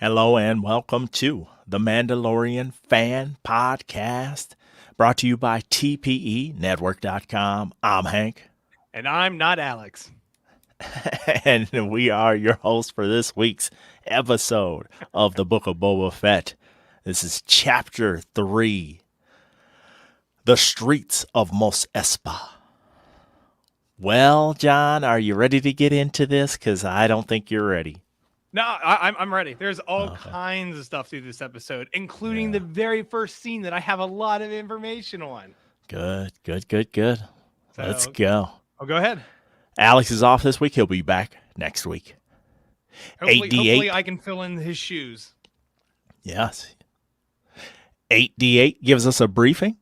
Hello and welcome to the Mandalorian Fan Podcast, brought to you by TPEnetwork.com. I'm Hank. And I'm not Alex. And we are your hosts for this week's episode of the Book of Boba Fett. This is Chapter 3, The Streets of Mos Espa. Well, John, are you ready to get into this? Because I don't think you're ready. No, I'm ready. There's all kinds of stuff through this episode, including the very first scene that I have a lot of information on. Good. Let's go. Oh, go ahead. Alex is off this week. He'll be back next week. Hopefully I can fill in his shoes. Yes. 8D8 gives us a briefing.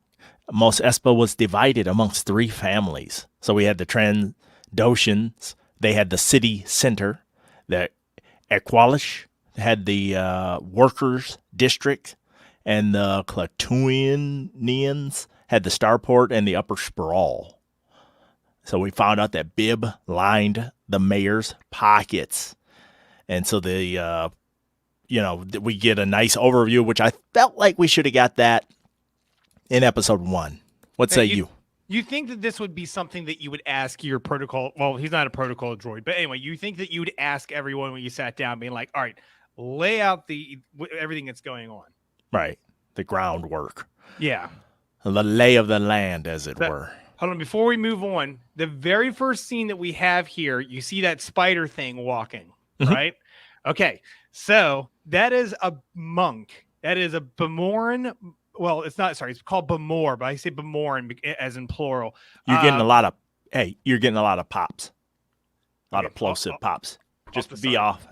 Mos Espa was divided amongst three families. So we had the Trandoshans. They had the city center. The Equalish had the workers district. And the Klatooinians had the starport and the upper sprawl. So we found out that Bib lined the mayor's pockets. And so we get a nice overview, which I felt like we should have got that in episode 1. What say you? You think that this would be something that you would ask your protocol? Well, he's not a protocol droid, but anyway, you think that you would ask everyone when you sat down, being like, all right, lay out everything that's going on. Right. The groundwork. Yeah. The lay of the land, as it were. Hold on. Before we move on, the very first scene that we have here, you see that spider thing walking, right? Okay. So that is a monk. That is a Gamorrean. Well, it's not. Sorry, it's called Bamor, but I say Gamorrean as in plural. You're getting a lot of. Hey, you're getting a lot of pops. A lot of plosive pops. Just be off.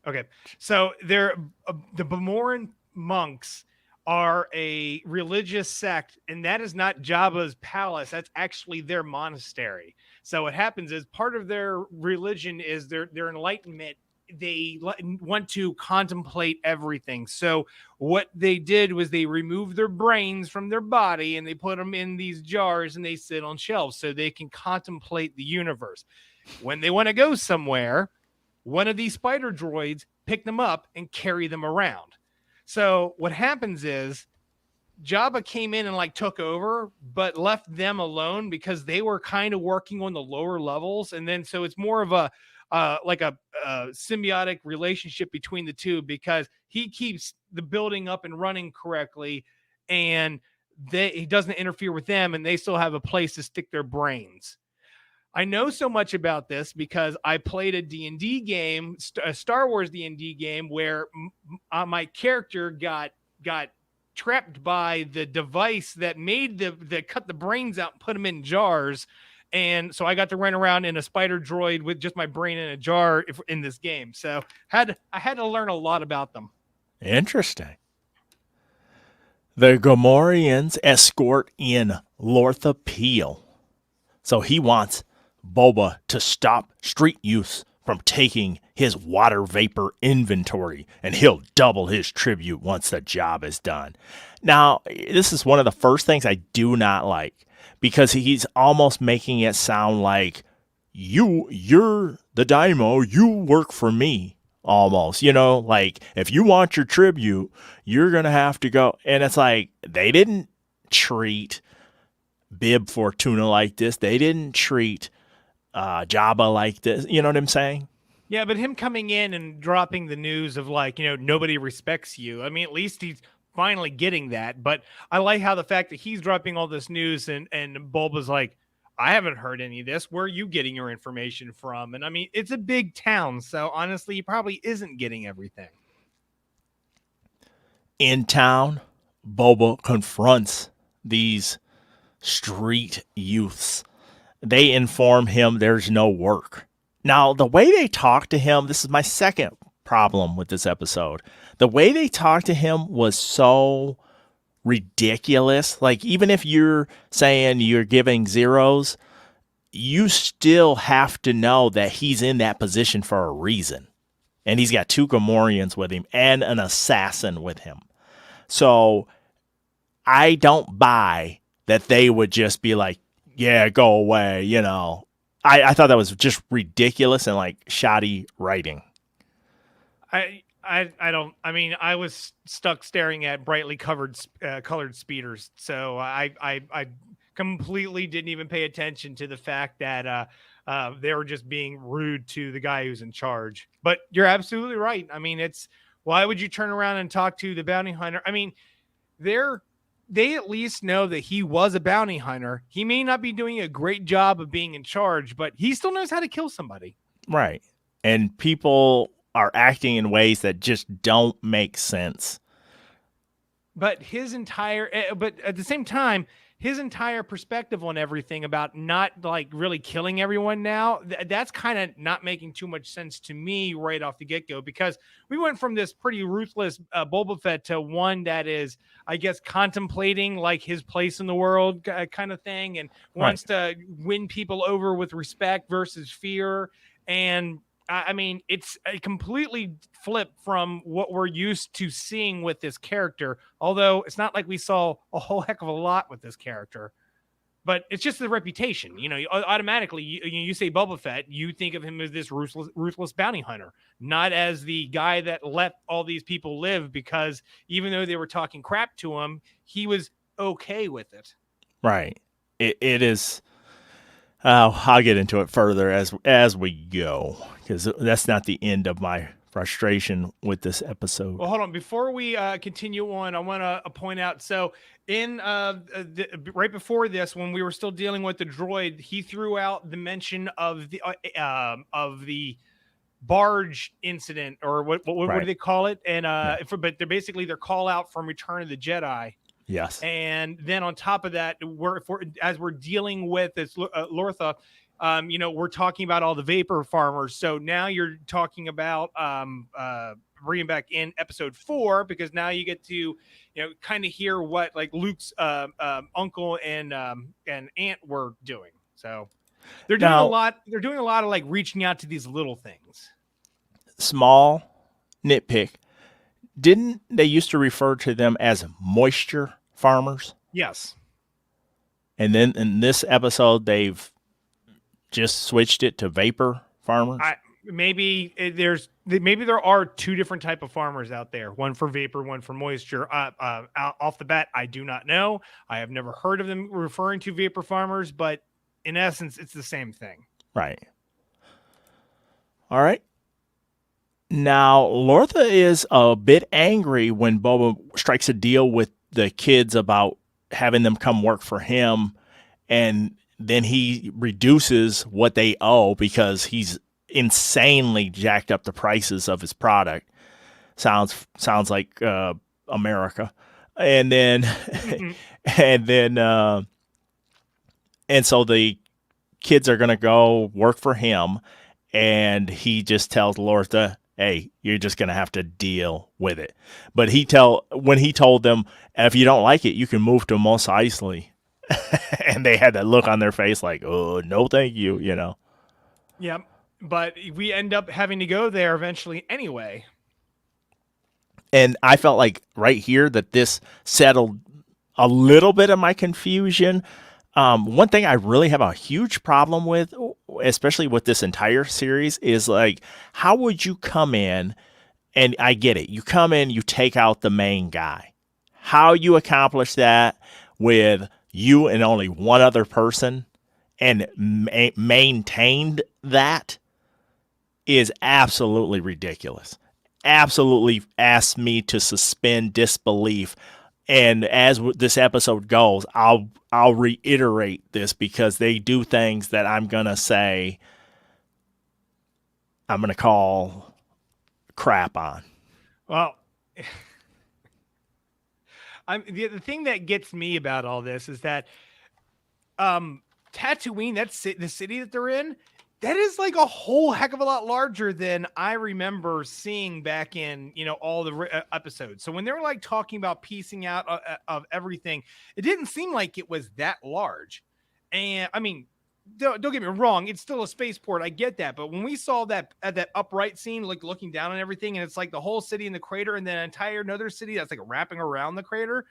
Okay. So the Gamorrean monks are a religious sect, and that is not Jabba's palace. That's actually their monastery. So what happens is part of their religion is their enlightenment. They want to contemplate everything. So what they did was they removed their brains from their body and they put them in these jars and they sit on shelves so they can contemplate the universe. When they want to go somewhere, one of these spider droids pick them up and carry them around. So what happens is Jabba came in and took over, but left them alone because they were kind of working on the lower levels. And then so it's more of a symbiotic relationship between the two because he keeps the building up and running correctly, and he doesn't interfere with them, and they still have a place to stick their brains. I know so much about this because I played a D&D game, a Star Wars D&D game, where my character got trapped by the device that made that cut the brains out and put them in jars. And so I got to run around in a spider droid with just my brain in a jar in this game. So I had to learn a lot about them. Interesting. The Gamorreans escort in Lortha Peel. So he wants Boba to stop street youths from taking his water vapor inventory, and he'll double his tribute once the job is done. Now, this is one of the first things I do not like, because he's almost making it sound like you're the daimyo, you work for me, almost. Like, if you want your tribute, you're going to have to go. And it's like, they didn't treat Bib Fortuna like this. They didn't treat Jabba like this. You know what I'm saying? Yeah, but him coming in and dropping the news of nobody respects you. I mean, at least he's finally getting that. But I like how the fact that he's dropping all this news and Bulba's like, I haven't heard any of this. Where are you getting your information from? And I mean, it's a big town, so honestly, he probably isn't getting everything. In town, Boba confronts these street youths. They inform him there's no work. Now, the way they talk to him, this is my second problem with this episode. The way they talk to him was so ridiculous. Like, even if you're saying you're giving zeros, you still have to know that he's in that position for a reason. And he's got 2 Gamorreans with him and an assassin with him. So I don't buy that they would just be like, yeah, go away, I thought that was just ridiculous and shoddy writing. I I don't. I mean, I was stuck staring at brightly colored speeders, so I completely didn't even pay attention to the fact that they were just being rude to the guy who's in charge. But you're absolutely right. I mean, it's why would you turn around and talk to the bounty hunter? I mean, they're they at least know that he was a bounty hunter. He may not be doing a great job of being in charge, but he still knows how to kill somebody. Right. And people are acting in ways that just don't make sense. But but at the same time, his entire perspective on everything about not like really killing everyone now, that's kind of not making too much sense to me right off the get-go, because we went from this pretty ruthless Boba Fett to one that is, I guess, contemplating like his place in the world kind of thing, and wants to win people over with respect versus fear. And I mean, it's a completely flip from what we're used to seeing with this character, although it's not like we saw a whole heck of a lot with this character. But it's just the reputation. You know, automatically, you say Boba Fett, you think of him as this ruthless bounty hunter, not as the guy that let all these people live, because even though they were talking crap to him, he was okay with it. Right. It is... I'll get into it further as we go, because that's not the end of my frustration with this episode. Well, hold on. Before we continue on, I want to point out. So, in right before this, when we were still dealing with the droid, he threw out the mention of the barge incident, or what do they call it? And but they're basically their call out from Return of the Jedi. Yes. And then on top of that, as we're dealing with this Lortha, we're talking about all the vapor farmers. So now you're talking about bringing back in episode 4, because now you get to, kind of hear what like Luke's uncle and aunt were doing. So they're doing a lot. They're doing a lot of like reaching out to these little things. Small nitpick. Didn't they used to refer to them as moisture farmers? Yes. And then in this episode, they've just switched it to vapor farmers? Maybe there are 2 different type of farmers out there. One for vapor, one for moisture. Off the bat, I do not know. I have never heard of them referring to vapor farmers, but in essence, it's the same thing. Right. All right. Now, Lortha is a bit angry when Boba strikes a deal with the kids about having them come work for him, and then he reduces what they owe because he's insanely jacked up the prices of his product. Sounds like America. And then and so the kids are going to go work for him, and he just tells Lortha, hey, you're just going to have to deal with it. But when he told them, if you don't like it, you can move to Mos Eisley. And they had that look on their face like, oh, no, thank you, Yep. But we end up having to go there eventually anyway. And I felt like right here that this settled a little bit of my confusion. One thing I really have a huge problem with, especially with this entire series, is like, how would you come in, and I get it, you come in, you take out the main guy. How you accomplish that with you and only one other person and maintained that is absolutely ridiculous. Absolutely asks me to suspend disbelief. And as this episode goes, I'll reiterate this, because they do things that I'm going to call crap on. Well, the thing that gets me about all this is that Tatooine, the city that they're in, that is like a whole heck of a lot larger than I remember seeing back in, all the episodes. So when they were like talking about piecing out of everything, it didn't seem like it was that large. And I mean, don't get me wrong, it's still a spaceport. I get that. But when we saw that upright scene, like looking down on everything, and it's like the whole city in the crater, and then another city that's like wrapping around the crater,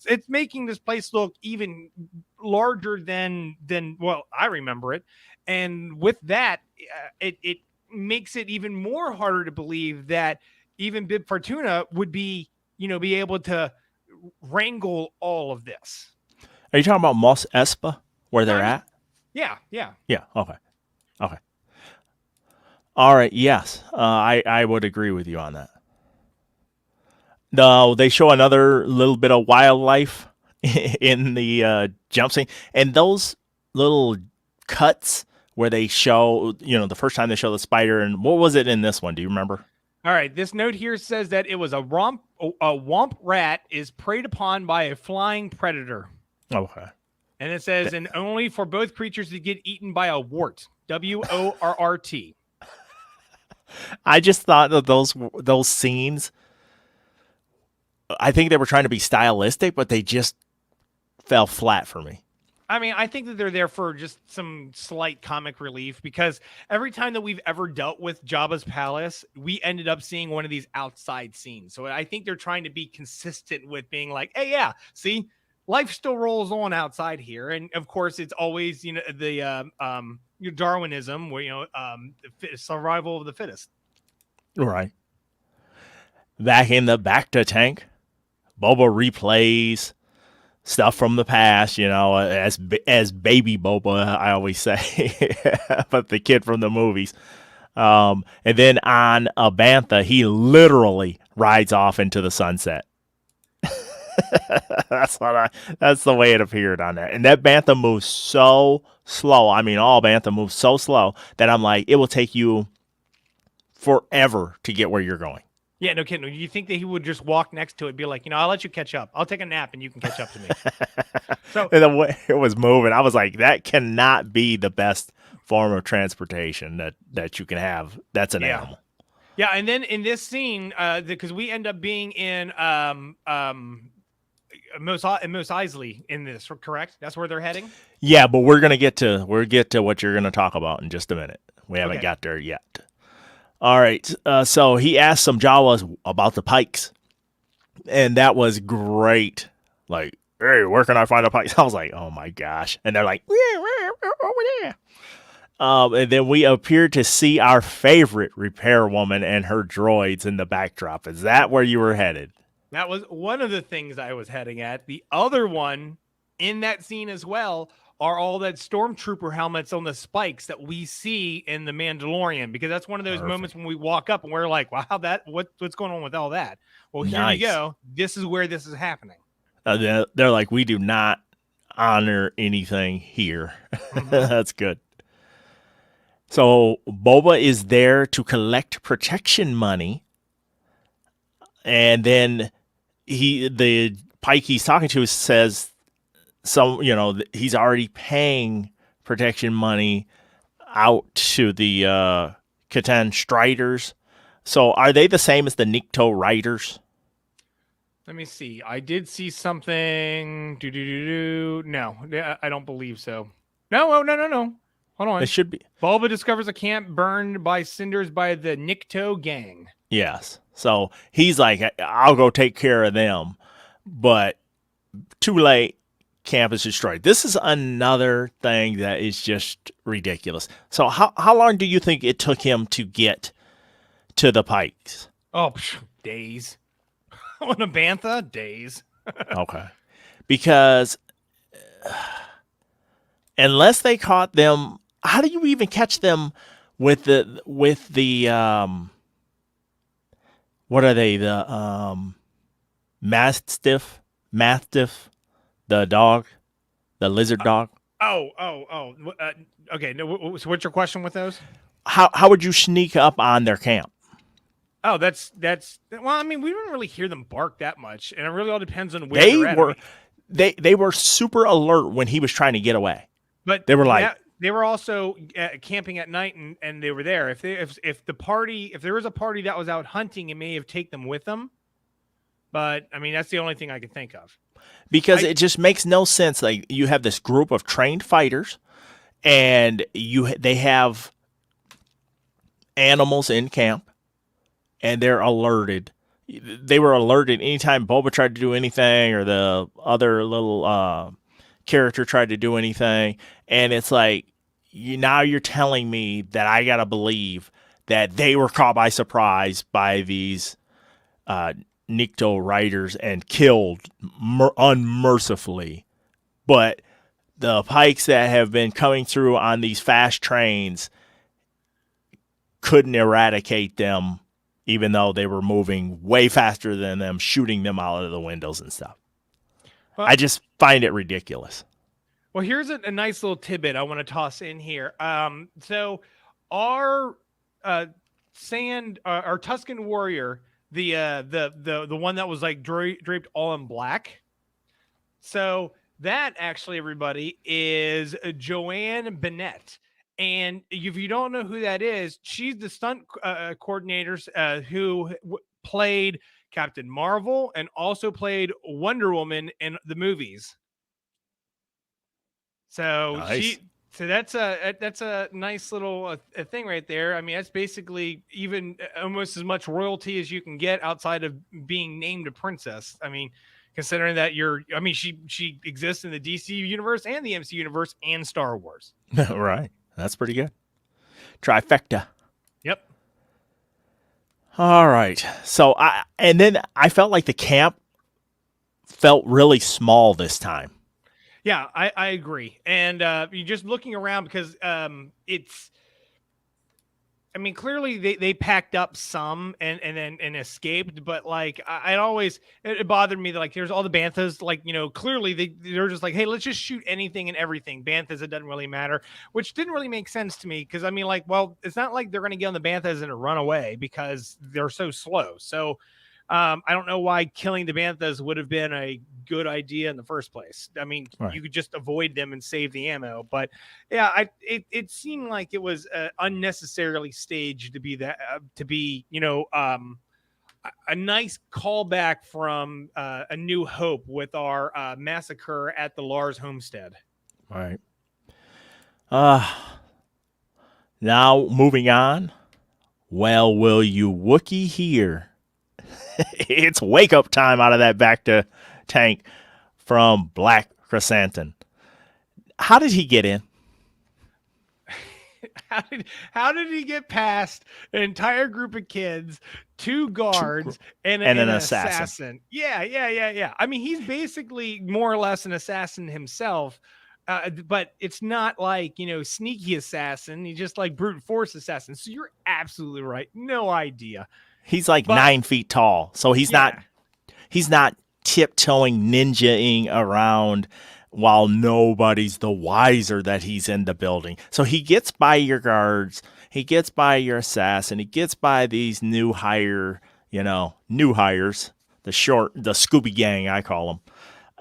it's making this place look even larger than well, I remember it. And with that, it makes it even more harder to believe that even Bib Fortuna would be able to wrangle all of this. Are you talking about Mos Espa, where they're at? Yeah. Yeah. Okay. All right. Yes, I would agree with you on that. No, they show another little bit of wildlife in the jump scene, and those little cuts where they show, the first time they show the spider, and what was it in this one? Do you remember? All right. This note here says that it was a womp rat is preyed upon by a flying predator. Okay. And it says, and only for both creatures to get eaten by a wart. WORRT. I just thought that those scenes, I think they were trying to be stylistic, but they just fell flat for me. I mean, I think that they're there for just some slight comic relief, because every time that we've ever dealt with Jabba's palace, we ended up seeing one of these outside scenes. So I think they're trying to be consistent with being like, hey, yeah, see, life still rolls on outside here. And of course, it's always, the Darwinism, where, survival of the fittest. Right. Back in the Bacta tank, Boba replays stuff from the past, as baby Boba, I always say, but the kid from the movies. And then on a Bantha, he literally rides off into the sunset. That's the way it appeared on that. And that Bantha moves so slow. I mean, all Bantha moves so slow that I'm like, it will take you forever to get where you're going. Yeah, no kidding. You think that he would just walk next to it and be like, I'll let you catch up. I'll take a nap and you can catch up to me. So, and the way it was moving, I was like, that cannot be the best form of transportation that you can have. That's an animal. Yeah, and then in this scene, because we end up being in Mos Eisley in this, correct? That's where they're heading? Yeah, but we'll get to what you're going to talk about in just a minute. We haven't got there yet. All right, so he asked some Jawas about the pikes, and that was great. Like, hey, where can I find the pikes? I was like, oh my gosh. And they're like, over there. And then we appeared to see our favorite repair woman and her droids in the backdrop. Is that where you were headed? That was one of the things I was heading at. The other one in that scene as well are all that stormtrooper helmets on the spikes that we see in the Mandalorian, because that's one of those moments when we walk up and we're like, wow, what's going on with all that? Well, here we go. This is where this is happening. They're like, we do not honor anything here. Mm-hmm. That's good. So Boba is there to collect protection money, and then the Pike he's talking to says, he's already paying protection money out to the Catan Striders. So are they the same as the Nikto Riders? Let me see. I did see something. No, I don't believe so. No. Hold on. It should be. Bulba discovers a camp burned by cinders by the Nikto gang. Yes. So he's like, I'll go take care of them. But too late. Camp is destroyed. This is another thing that is just ridiculous. So how long do you think it took him to get to the Pikes? Oh, days. On a Bantha, days. Okay. Because unless they caught them, how do you even catch them with the what are they? The Mastiff, the dog, the lizard dog. Okay. No, so what's your question with those? How would you sneak up on their camp? Oh, that's well, I mean, we didn't really hear them bark that much, and it really all depends on where they were super alert when he was trying to get away. But they were like, they were also camping at night, and they were there. If there was a party that was out hunting, it may have taken them with them. But I mean, that's the only thing I could think of. Because it just makes no sense. Like, you have this group of trained fighters, and they have animals in camp, and they're alerted. They were alerted anytime Boba tried to do anything, or the other little character tried to do anything. And it's like, now you're telling me that I gotta believe that they were caught by surprise by these Nikto riders and killed unmercifully. But the Pikes that have been coming through on these fast trains couldn't eradicate them, even though they were moving way faster than them, shooting them out of the windows and stuff. Well, I just find it ridiculous. Well, here's a nice little tidbit I want to toss in here. So our our Tuscan warrior, the one that was like draped all in black. So that actually, everybody, is Joanne Bennett. And if you don't know who that is, she's the stunt coordinators who played Captain Marvel and also played Wonder Woman in the movies. So nice. that's a nice little thing right there. I mean, that's basically even almost as much royalty as you can get outside of being named a princess. I mean, considering that she exists in the DC universe and the MC universe and Star Wars. Right. That's pretty good. Trifecta. Yep. All right. So I felt like the camp felt really small this time. Yeah, I agree. And you're just looking around because clearly they packed up some and escaped, but like it bothered me that like there's all the banthas, like, clearly they're just like, hey, let's just shoot anything and everything. Banthas, it doesn't really matter, which didn't really make sense to me because it's not like they're going to get on the banthas and run away because they're so slow. So I don't know why killing the banthas would have been a good idea in the first place. I mean, right. You could just avoid them and save the ammo. But yeah, it seemed like it was unnecessarily staged to be a nice callback from A New Hope with our massacre at the Lars homestead. Right. Now moving on. Well, will you Wookiee hear? It's wake up time out of that back to tank from Black Krrsantan. How did he get in? How did he get past an entire group of kids, 2 guards, and an assassin? Yeah. I mean, he's basically more or less an assassin himself. But it's not like, sneaky assassin. He's just like brute force assassin. So you're absolutely right. No idea. He's like 9 feet tall, so he's not tiptoeing, ninjaing around while nobody's the wiser that he's in the building. So he gets by your guards, he gets by your assassin, he gets by these new hires, the Scooby Gang, I call them,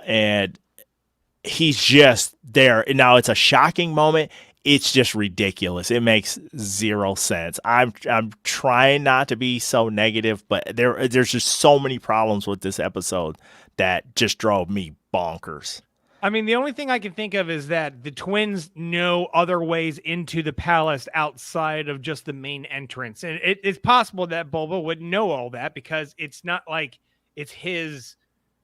and he's just there. Now it's a shocking moment. It's just ridiculous. It makes zero sense. I'm trying not to be so negative, but there's just so many problems with this episode that just drove me bonkers. I mean, the only thing I can think of is that the twins know other ways into the palace outside of just the main entrance. And it's possible that Boba would know all that because it's not like it's his.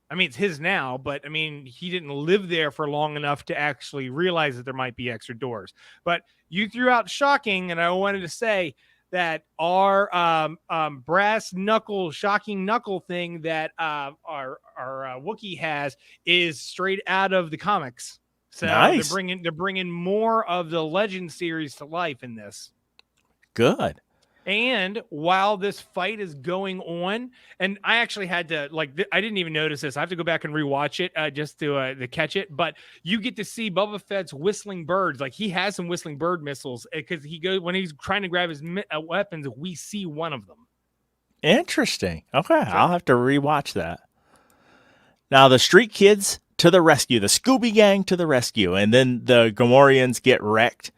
I mean, it's his now, but I mean, he didn't live there for long enough to actually realize that there might be extra doors. But you threw out shocking, and I wanted to say that our brass knuckle, shocking knuckle thing that our Wookiee has is straight out of the comics. So nice. They're bringing more of the Legend series to life in this. Good. And while this fight is going on, and I actually had to I didn't even notice this. I have to go back and rewatch it just to catch it. But you get to see Boba Fett's whistling birds. Like he has some whistling bird missiles because when he's trying to grab his weapons, we see one of them. Interesting. Okay, so I'll have to rewatch that. Now the street kids to the rescue, the Scooby Gang to the rescue, and then the Gamorreans get wrecked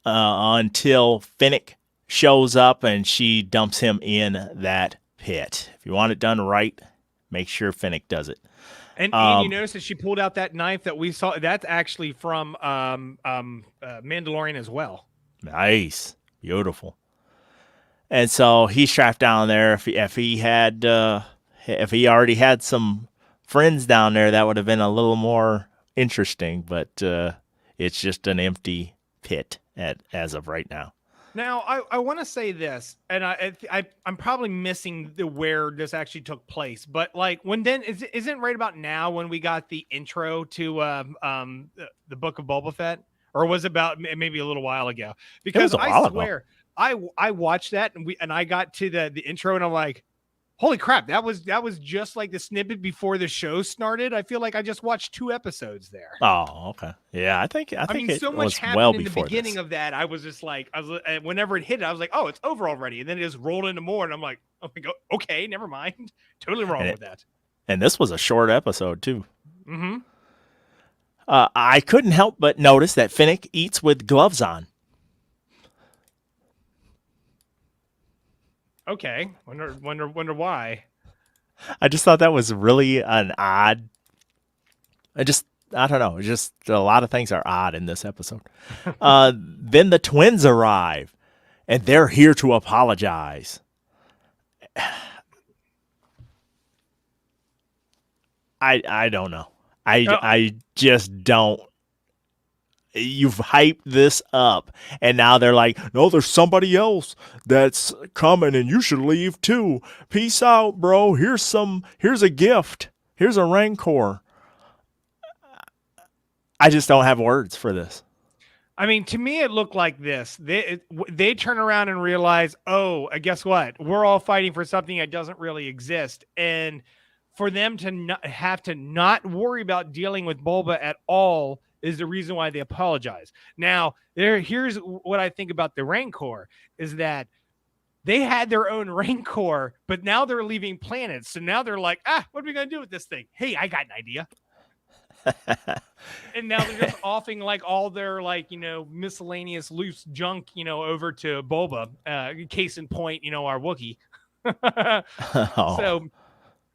until Fennec shows up and she dumps him in that pit. If you want it done right, make sure Fennec does it. And you notice that she pulled out that knife that we saw. That's actually from Mandalorian as well. Nice, beautiful. And so he's trapped down there. If he already had some friends down there, that would have been a little more interesting. But it's just an empty pit as of right now. Now, I want to say this, and I'm probably missing where this actually took place, but like when then isn't right about now when we got the intro to the Book of Boba Fett, or was it about maybe a little while ago? It was Because a I while ago. swear I watched that and I got to the intro and I'm like, holy crap, that was just like the snippet before the show started. I feel like I just watched 2 episodes there. Oh, okay. Yeah, I think I mean, it so much was well happened in the before beginning this. of that. I was just like, whenever it hit, I was like, oh, it's over already. And then it just rolled into more. And I'm like, okay, never mind. Totally wrong with that. And this was a short episode, too. Mm-hmm. I couldn't help but notice that Fennec eats with gloves on. Okay. Wonder why. I just thought that was really an odd. I don't know. Just a lot of things are odd in this episode. Then the twins arrive, and they're here to apologize. I don't know. I just don't. You've hyped this up, and now they're like, no, there's somebody else that's coming, and you should leave too. Peace out, bro. Here's a gift. Here's a Rancor. I just don't have words for this. I mean, to me, it looked like this. They turn around and realize, oh, guess what? We're all fighting for something that doesn't really exist. And for them to not have to not worry about dealing with Boba at all is the reason why they apologize. Now, here's what I think about the Rancor is that they had their own Rancor, but now they're leaving planets. So now they're like, what are we going to do with this thing? Hey, I got an idea. And now they're just offing like all their miscellaneous loose junk, over to Boba. Case in point, our Wookiee. Oh.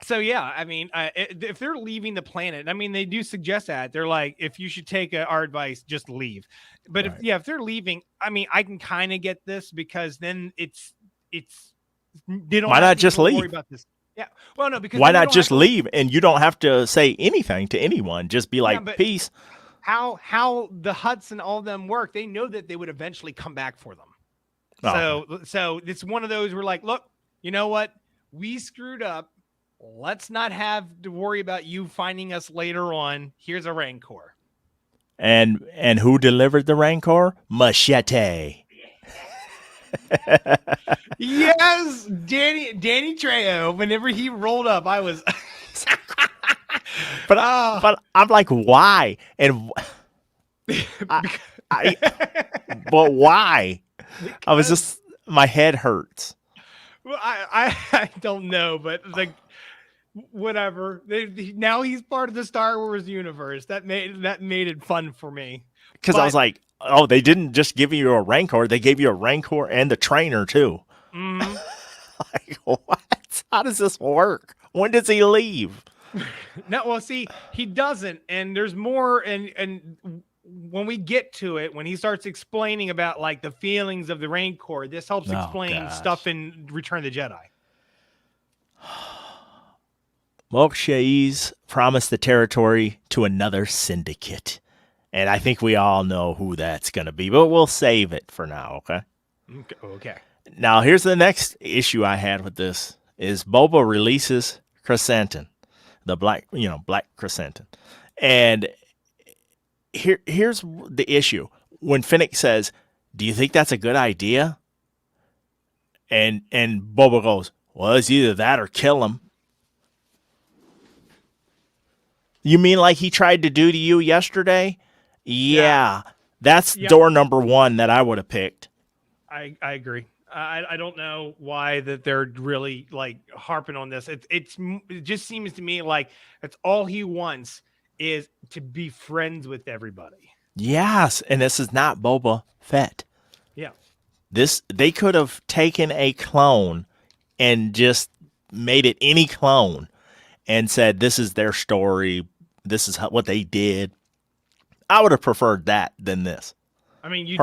So yeah, I mean, if they're leaving the planet, I mean, they do suggest that they're like, if you should take our advice, just leave. But Right. if they're leaving, I mean, I can kind of get this because then it's they don't. Why have not to just even leave? worry about this. Yeah. Well, no, because why then they not don't just have to- leave and you don't have to say anything to anyone? Just be like, but- peace. How the Hutts and all of them work? They know that they would eventually come back for them. Oh. So it's one of those. We're like, look, you know what? We screwed up. Let's not have to worry about you finding us later on. Here's a Rancor. And who delivered the Rancor? Machete. Yes, Danny Trejo. Whenever he rolled up, I was. But I'm like, why? And but why? I was just, my head hurts. Well, I don't know, but like whatever. Now he's part of the Star Wars universe. That made it fun for me. Because I was like, oh, they didn't just give you a Rancor; they gave you a Rancor and the trainer too. Mm-hmm. Like, what? How does this work? When does he leave? No, well, see, he doesn't, and there's more, and when we get to it, when he starts explaining about like the feelings of the Rancor, this helps explain stuff in Return of the Jedi. Mokshai's promised the territory to another syndicate. And I think we all know who that's going to be, but we'll save it for now, okay? Okay. Now, here's the next issue I had with this is Boba releases Krrsantan, the Black Krrsantan. And here's the issue. When Fennec says, do you think that's a good idea? And Boba goes, well, it's either that or kill him. You mean like he tried to do to you yesterday? Yeah. That's door number 1 that I would have picked. I agree. I don't know why that they're really like harping on this. It just seems to me like that's all he wants is to be friends with everybody. Yes, and this is not Boba Fett. Yeah. They could have taken a clone and just made it any clone and said this is their story. This is what they did. I would have preferred that than this. I mean, you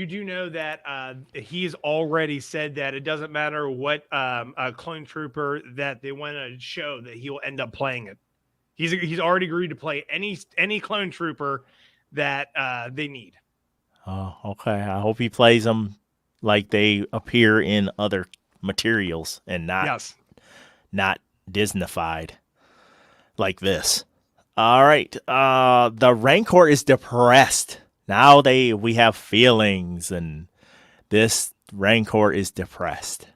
do know that he's already said that it doesn't matter what a clone trooper that they want to show that he'll end up playing it. He's already agreed to play any clone trooper that they need. Oh, okay. I hope he plays them like they appear in other materials and Yes. not Disneyfied like this. All right. The Rancor is depressed. Now we have feelings, and this Rancor is depressed.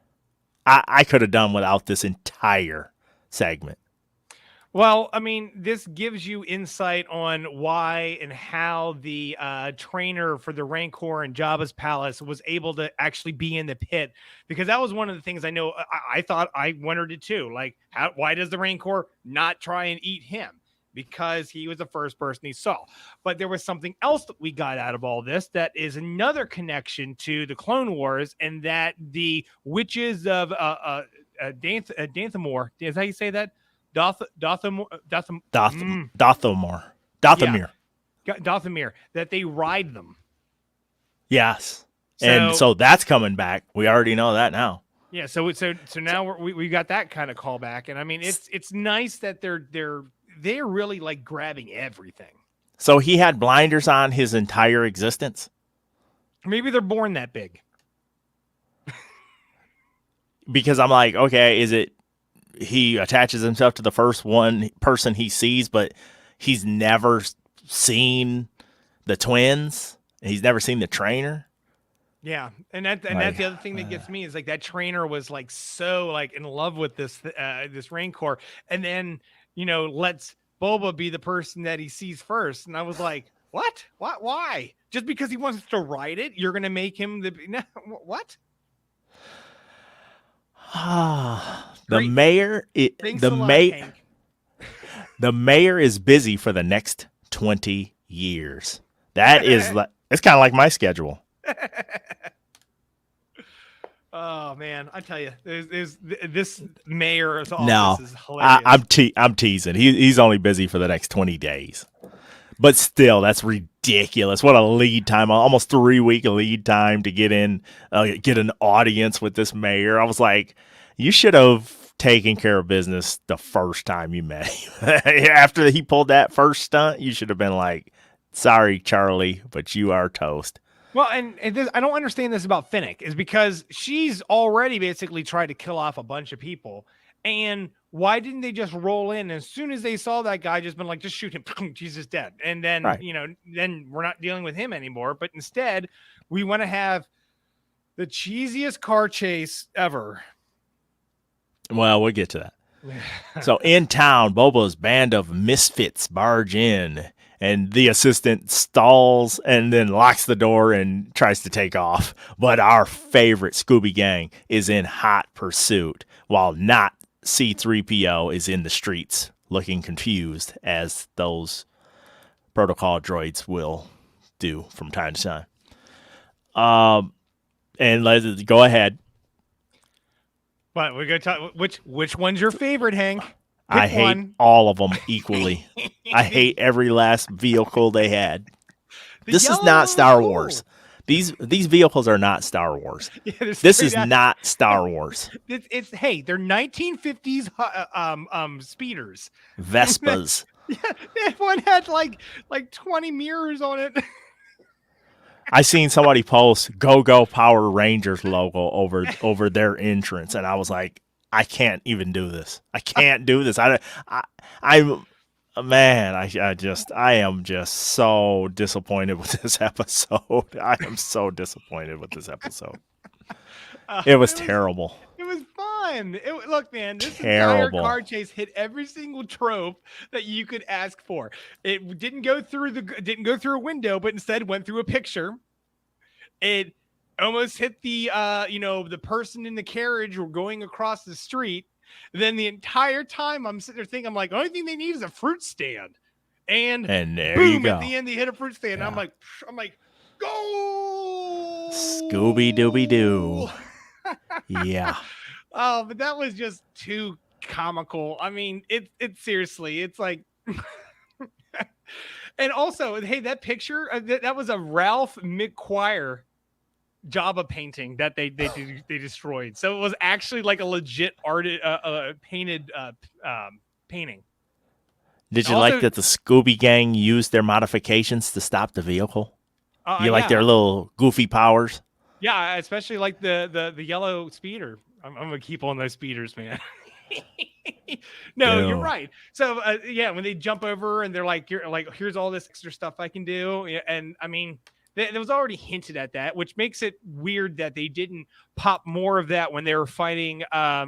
I could have done without this entire segment. Well, I mean, this gives you insight on why and how the trainer for the Rancor in Jabba's palace was able to actually be in the pit, because that was one of the things I know. I thought, I wondered it too. Like, why does the Rancor not try and eat him? Because he was the first person he saw. But there was something else that we got out of all this that is another connection to the Clone Wars, and that the witches of Danthamor, is that how you say that? Dathomir, that they ride them. Yes. And so that's coming back. We already know that now. Yeah. So now we got that kind of callback. And I mean, it's nice that they're really like grabbing everything. So he had blinders on his entire existence. Maybe they're born that big. Because I'm like, okay, is it he attaches himself to the first one person he sees, but he's never seen the twins. He's never seen the trainer. Yeah, and that's the other thing that gets me is like that trainer was like so like in love with this Rancor, and then lets Boba be the person that he sees first, and I was like, what? Why? Just because he wants to ride it, you're gonna make him what? The mayor is busy for the next 20 years. That is it's kind of like my schedule. Oh man, I tell you, there's this mayor's office No, is hilarious. I'm teasing. He's only busy for the next 20 days. But still, that's ridiculous. What a lead time, almost 3-week lead time to get an audience with this mayor. I was like, you should have taken care of business the first time you met him. After he pulled that first stunt, you should have been like, sorry, Charlie, but you are toast. Well, and this, I don't understand this about Fennec, is because she's already basically tried to kill off a bunch of people. And why didn't they just roll in as soon as they saw that guy? Just been like, just shoot him. He's just dead. And then, right. Then we're not dealing with him anymore. But instead, we want to have the cheesiest car chase ever. Well, we'll get to that. So in town, Boba's band of misfits barge in, and the assistant stalls and then locks the door and tries to take off. But our favorite Scooby Gang is in hot pursuit, while not C-3PO is in the streets looking confused, as those protocol droids will do from time to time. And let's go ahead. But we're gonna talk. Which one's your favorite, Hank? I hate all of them equally. I hate every last vehicle they had. This is not Star Wars. These vehicles are not Star Wars. Yeah, this is not Star Wars. It's they're 1950s speeders. Vespas. Yeah, one had like 20 mirrors on it. I seen somebody post Go Power Rangers logo over their entrance, and I was like, I can't even do this. I can't do this. I am just so disappointed with this episode. I am so disappointed with this episode. It was terrible. It was fun. Look, man, this terrible. Entire car chase hit every single trope that you could ask for. It didn't go through a window, but instead went through a picture. It almost hit the the person in the carriage or going across the street. Then the entire time I'm sitting there thinking, I'm like, the only thing they need is a fruit stand. And there boom, you go. At the end they hit a fruit stand. Yeah. I'm like, go Scooby Dooby Doo. Yeah. Oh, but that was just too comical. I mean, it seriously, it's like, and also, hey, that picture that was a Ralph McQuire Jabba painting that they destroyed. So it was actually like a legit painted painting. Did you like that the Scooby Gang used their modifications to stop the vehicle? You like their little goofy powers? Yeah, especially like the yellow speeder. I'm gonna keep on those speeders, man. No, you're Ew. right. So yeah, when they jump over and they're like, "You're like, here's all this extra stuff I can do," yeah, and I mean, there was already hinted at that, which makes it weird that they didn't pop more of that when they were fighting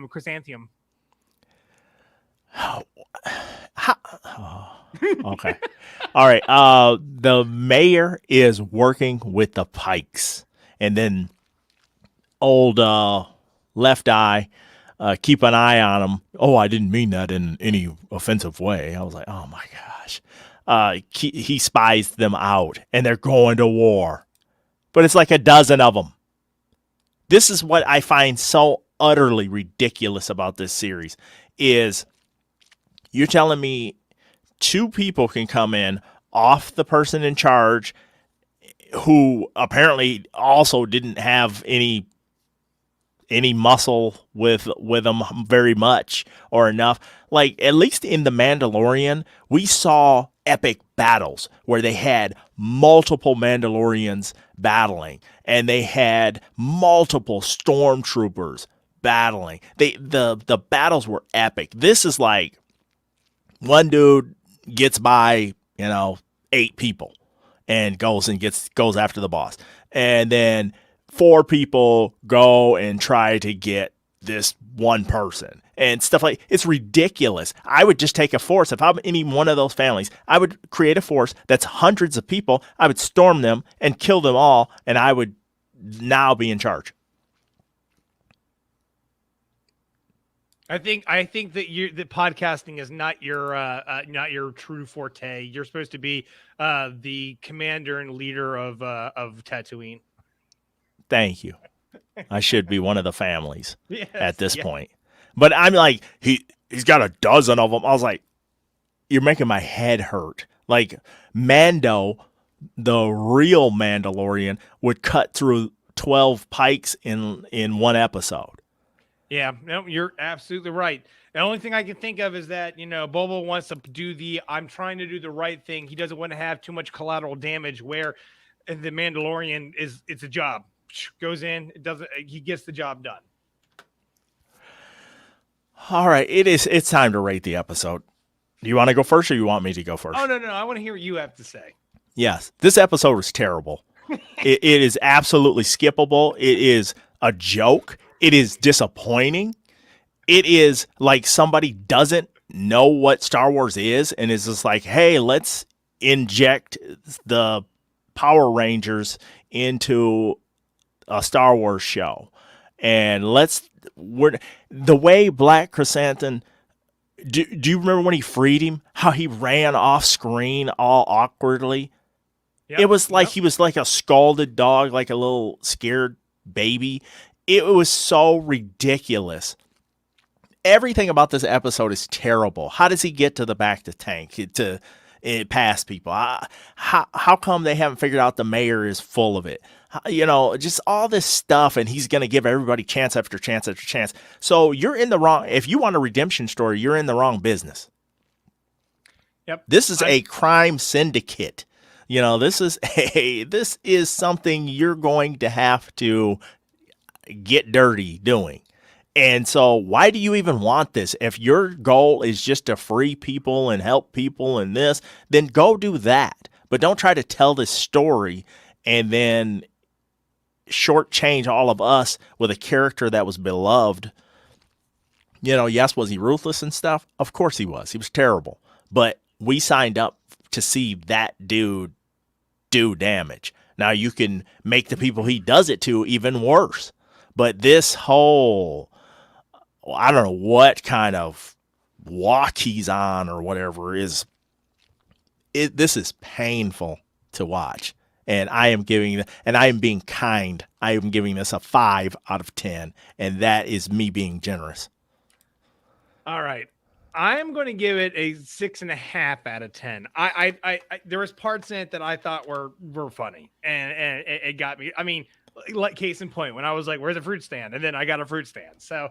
Chrysanthemum. How- okay. All right. The mayor is working with the Pikes, and then old Left Eye keep an eye on him. Oh, I didn't mean that in any offensive way. I was like, oh my gosh. He spies them out, and they're going to war, but it's like a dozen of them. This is what I find so utterly ridiculous about this series is you're telling me two people can come in off the person in charge who apparently also didn't have any muscle with them very much or enough. Like at least in the Mandalorian, we saw epic battles where they had multiple Mandalorians battling and they had multiple stormtroopers battling. The battles were epic. This is like one dude gets by, 8 people and goes after the boss. And then 4 people go and try to get this one person and stuff like it's ridiculous. I would just take a force. If I'm any one of those families, I would create a force that's hundreds of people. I would storm them and kill them all, and I would now be in charge. I think that podcasting is not your true forte. You're supposed to be the commander and leader of Tatooine. Thank you. I should be one of the families Yes, at this point. But I'm like, he's got a dozen of them. I was like, you're making my head hurt. Like Mando, the real Mandalorian, would cut through 12 pikes in one episode. Yeah, no, you're absolutely right. The only thing I can think of is that, Boba wants to do I'm trying to do the right thing. He doesn't want to have too much collateral damage where the Mandalorian it's a job. Goes in, he gets the job done. All right, it's time to rate the episode. Do you want to go first or you want me to go first? Oh, no, I want to hear what you have to say. Yes, this episode was terrible. it is absolutely skippable. It is a joke. It is disappointing. It is like somebody doesn't know what Star Wars is and is just like, hey, let's inject the Power Rangers into a Star Wars show. And the way Black Krrsantan, do you remember when he freed him? How he ran off screen all awkwardly? Yep, it was like he was like a scalded dog, like a little scared baby. It was so ridiculous. Everything about this episode is terrible. How does he get to the back to tank to past people? How come they haven't figured out the mayor is full of it? Just all this stuff, and he's going to give everybody chance after chance after chance. So you're in the wrong. If you want a redemption story, you're in the wrong business. Yep. This is a crime syndicate. This is something you're going to have to get dirty doing. And so why do you even want this? If your goal is just to free people and help people and this, then go do that. But don't try to tell this story and then shortchange all of us with a character that was beloved. Yes, was he ruthless and stuff? Of course he was. He was terrible. But we signed up to see that dude do damage. Now you can make the people he does it to even worse. But this whole, I don't know what kind of walk he's on or whatever this is painful to watch. And I am being kind. I am giving this a 5 out of 10. And that is me being generous. All right. I am going to give it a 6.5 out of 10. I there was parts in it that I thought were funny and it got me. I mean, like case in point, when I was like, where's the fruit stand? And then I got a fruit stand. So,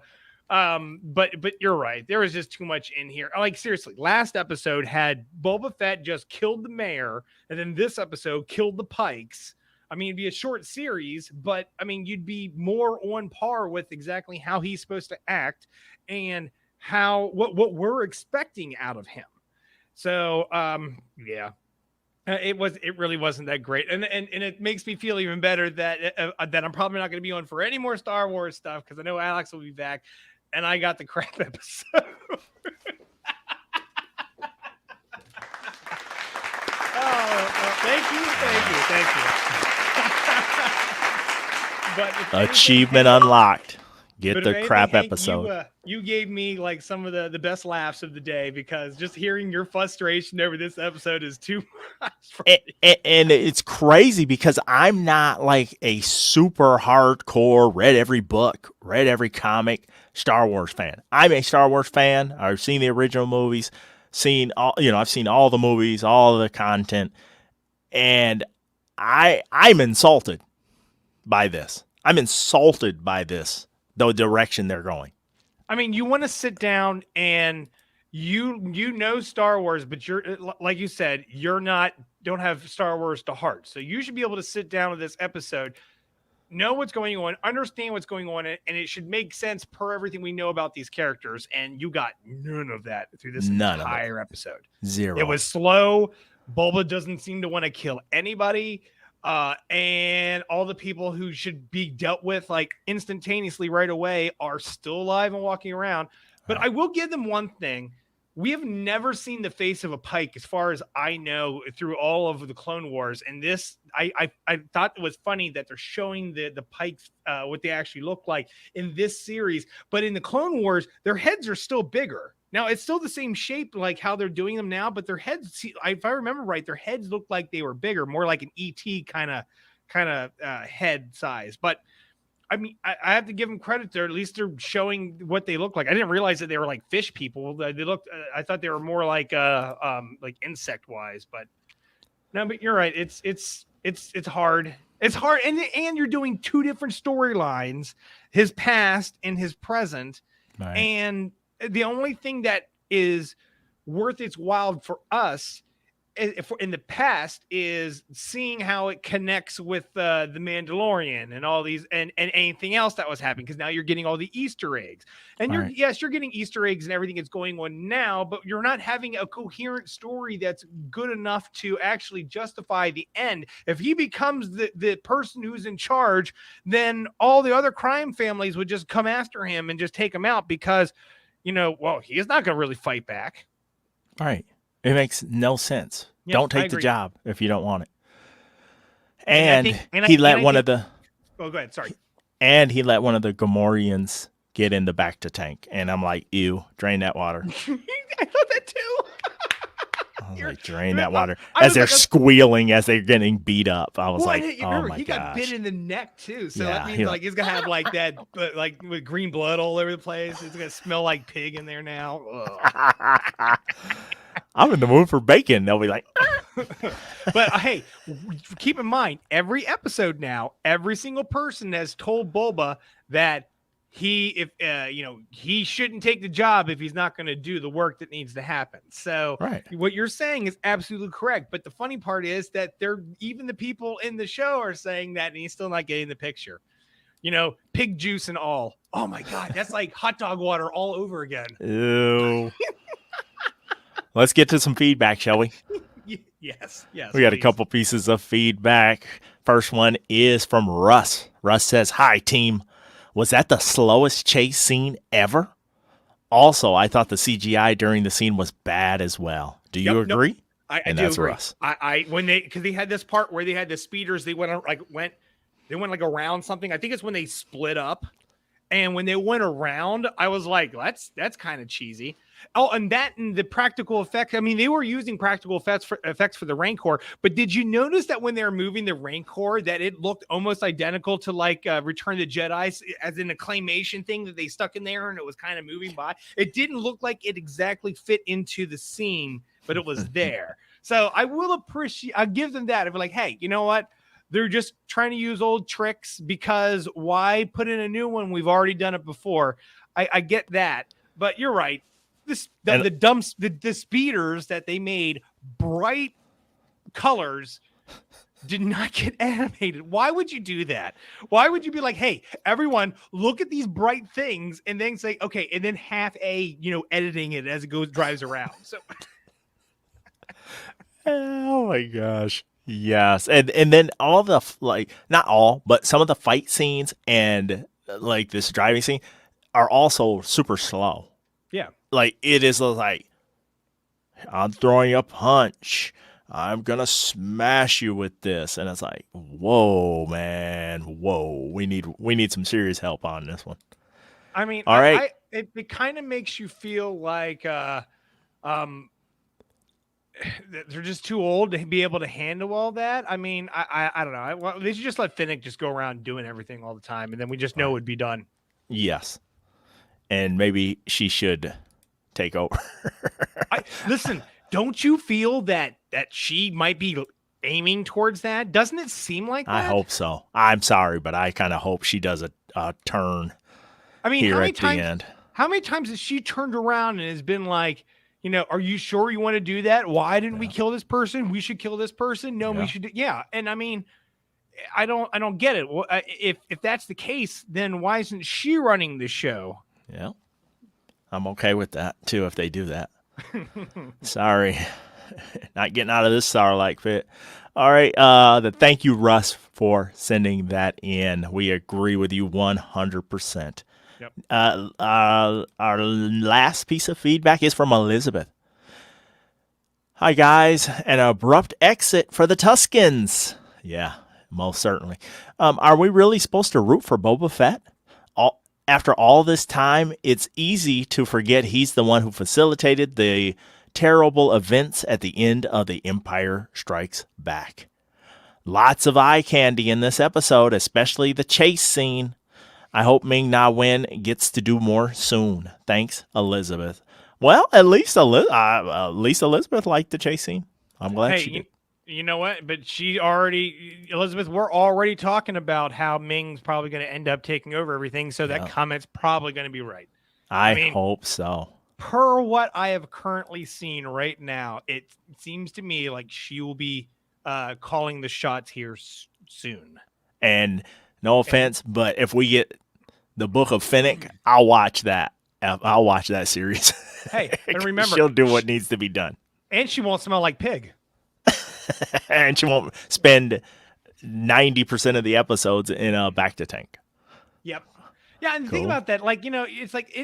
but you're right. There was just too much in here. Like seriously, last episode had Boba Fett just killed the mayor. And then this episode killed the Pikes. I mean, it'd be a short series, but I mean, you'd be more on par with exactly how he's supposed to act and what we're expecting out of him. So, yeah, it really wasn't that great, and it makes me feel even better that that I'm probably not going to be on for any more Star Wars stuff because I know Alex will be back, and I got the crap episode. Thank you. But achievement unlocked. Get the anything, crap Hank, episode. You gave me like some of the best laughs of the day because just hearing your frustration over this episode is too much for me. And it's crazy because I'm not like a super hardcore, read every book, read every comic Star Wars fan. I'm a Star Wars fan. I've seen the original movies, I've seen all the movies, all the content, and I'm insulted by this. I'm insulted by this, the direction they're going. I mean, you want to sit down and you know Star Wars, but you're like you said, don't have Star Wars to heart. So you should be able to sit down with this episode, know what's going on, understand what's going on, and it should make sense per everything we know about these characters. And you got none of that through this entire episode. Zero. It was slow. Boba doesn't seem to want to kill anybody. And all the people who should be dealt with like instantaneously right away are still alive and walking around. But I will give them one thing. We have never seen the face of a Pike, as far as I know, through all of the Clone Wars. And this, I thought it was funny that they're showing the Pikes, what they actually look like in this series. But in the Clone Wars, their heads are still bigger. Now, it's still the same shape, like how they're doing them now, but their heads, if I remember right, their heads looked like they were bigger, more like an ET kind of head size. But I mean, I have to give them credit there. At least they're showing what they look like. I didn't realize that they were like fish people. They looked. I thought they were more like insect wise. But no, but you're right. It's hard. It's hard, and you're doing two different storylines: his past and his present, Right. and the only thing that is worth its while for us in the past is seeing how it connects with the Mandalorian and all these and anything else that was happening, because now you're getting all the Easter eggs, and you're getting Easter eggs and everything that's going on now, but you're not having a coherent story that's good enough to actually justify the end. If he becomes the person who's in charge, then all the other crime families would just come after him and just take him out because, well, he is not going to really fight back. All right. It makes no sense. Yep, don't take the job if you don't want it. And he let one of the... Oh, go ahead. Sorry. And he let one of the Gamorreans get in the back to tank. And I'm like, ew, drain that water. I thought that too. I was like, drain that water. As they're squealing, as they're getting beat up. I was oh my he gosh. got bit in the neck too. So that means like he's going to have like that, like with green blood all over the place. It's going to smell like pig in there now. I'm in the mood for bacon. They'll be like, but hey, keep in mind, every episode now, every single person has told Boba that he shouldn't take the job if he's not going to do the work that needs to happen. So what you're saying is absolutely correct. But the funny part is that even the people in the show are saying that, and he's still not getting the picture. Pig juice and all. Oh my God, that's like hot dog water all over again. Ew. Let's get to some feedback, shall we? Yes. We got a couple pieces of feedback. First one is from Russ. Russ says, "Hi, team. Was that the slowest chase scene ever? Also, I thought the CGI during the scene was bad as well. Do you agree?" I do agree. Russ. Because they had this part where they had the speeders, they went around something. I think it's when they split up. And when they went around, I was like, that's kind of cheesy. Oh, and the practical effects. I mean, they were using practical effects for the Rancor. But did you notice that when they were moving the Rancor, that it looked almost identical to like Return of the Jedi, as in a claymation thing that they stuck in there, and it was kind of moving by. It didn't look like it exactly fit into the scene, but it was there. So I will I'll give them that. I'll be like, hey, you know what? They're just trying to use old tricks, because why put in a new one? We've already done it before. I get that, but you're right. The speeders that they made bright colors did not get animated. Why would you do that? Why would you be like, hey, everyone, look at these bright things, and then say, okay, and then half editing it as it drives around. So Oh my gosh. Yes. And then all the not all, but some of the fight scenes and like this driving scene are also super slow. yeah. Like it is like I'm throwing a punch. I'm gonna smash you with this. And it's like, whoa, man. Whoa. We need some serious help on this one. I mean, all right. It kind of makes you feel like they're just too old to be able to handle all that. I mean, I don't know. They should just let Fennec just go around doing everything all the time, and then we just know it would be done. Yes. And maybe she should take over. Listen, don't you feel that she might be aiming towards that? Doesn't it seem like that? I hope so. I'm sorry, but I kind of hope she does a turn. I mean, here at the end. How many times has she turned around and has been like, are you sure you want to do that? Why didn't we kill this person? We should kill this person. No, we should. And I mean, I don't get it. Well, if that's the case, then why isn't she running the show? Yeah, I'm okay with that too if they do that. Sorry, not getting out of this Starlight fit. All right, thank you, Russ, for sending that in. We agree with you 100%. Yep. Our last piece of feedback is from Elizabeth. Hi, guys. An abrupt exit for the Tuskens. Yeah, most certainly. Are we really supposed to root for Boba Fett? After all this time, it's easy to forget he's the one who facilitated the terrible events at the end of The Empire Strikes Back. Lots of eye candy in this episode, especially the chase scene. I hope Ming-Na Wen gets to do more soon. Thanks, Elizabeth. Well, at least Elizabeth liked the chase scene. I'm glad she did. You know what? But Elizabeth, we're already talking about how Ming's probably going to end up taking over everything. So that comment's probably going to be right. I mean, hope so. Per what I have currently seen right now, it seems to me like she will be calling the shots here soon. And no offense, but if we get the Book of Fennec, I'll watch that. I'll watch that series. Hey, and remember, she'll do what needs to be done. And she won't smell like pig. And she won't spend 90% of the episodes in a back to tank. Yep. Yeah, and think about that, it's like,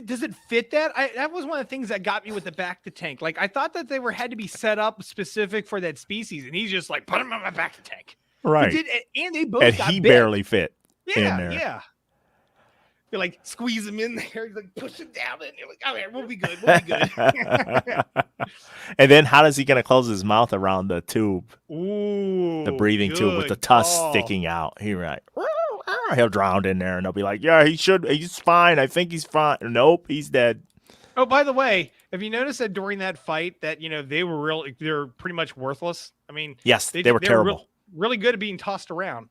does it fit that? That was one of the things that got me with the back to tank. Like, I thought that they had to be set up specific for that species, and he's just like, put him on my back to tank. Right. And they both got he bit. barely fit in there. Yeah. You like squeeze him in there, you like push him down, and you're like, oh man, we'll be good. We'll be good. And then how is he going to close his mouth around the tube? Ooh, the breathing tube with the tusk sticking out. He'll drown in there, and they'll be like, yeah, he's fine. I think he's fine. Nope, he's dead. Oh, by the way, have you noticed that during that fight that, they're pretty much worthless? I mean, yes, they were terrible. Really good at being tossed around.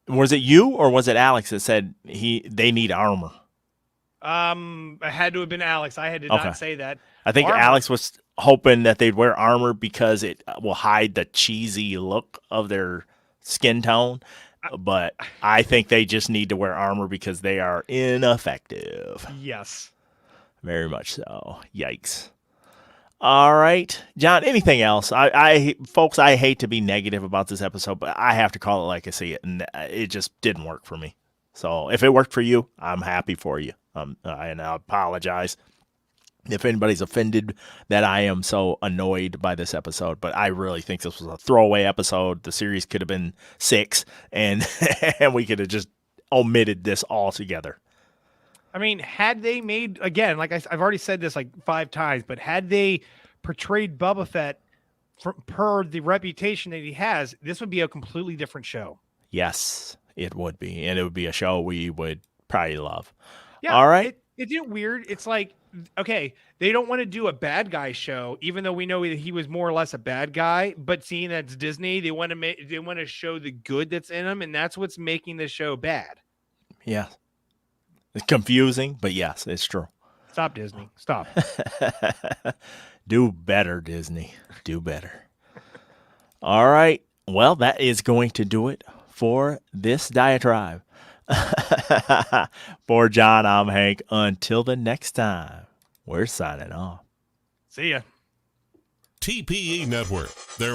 Was it you or was it Alex that said they need armor? It had to have been Alex. I had to not say that. I think Alex was hoping that they'd wear armor because it will hide the cheesy look of their skin tone. But I think they just need to wear armor because they are ineffective. Yes. Very much so. Yikes. All right, John, anything else? Folks, I hate to be negative about this episode, but I have to call it like I see it, and it just didn't work for me. So if it worked for you, I'm happy for you. And I apologize if anybody's offended that I am so annoyed by this episode, but I really think this was a throwaway episode. The series could have been 6, and and we could have just omitted this altogether. I mean, had they made, again, like I've already said this like 5 times, but had they portrayed Boba Fett per the reputation that he has, this would be a completely different show. Yes, it would be. And it would be a show we would probably love. Yeah. All right. It's weird. It's like, okay, they don't want to do a bad guy show, even though we know that he was more or less a bad guy. But seeing that it's Disney, they want to show the good that's in him, and that's what's making the show bad. Yeah. It's confusing, but yes, it's true. Stop, Disney. Stop. Do better, Disney. Do better. All right. Well, that is going to do it for this diatribe. For John, I'm Hank. Until the next time, we're signing off. See ya. TPE Network. Their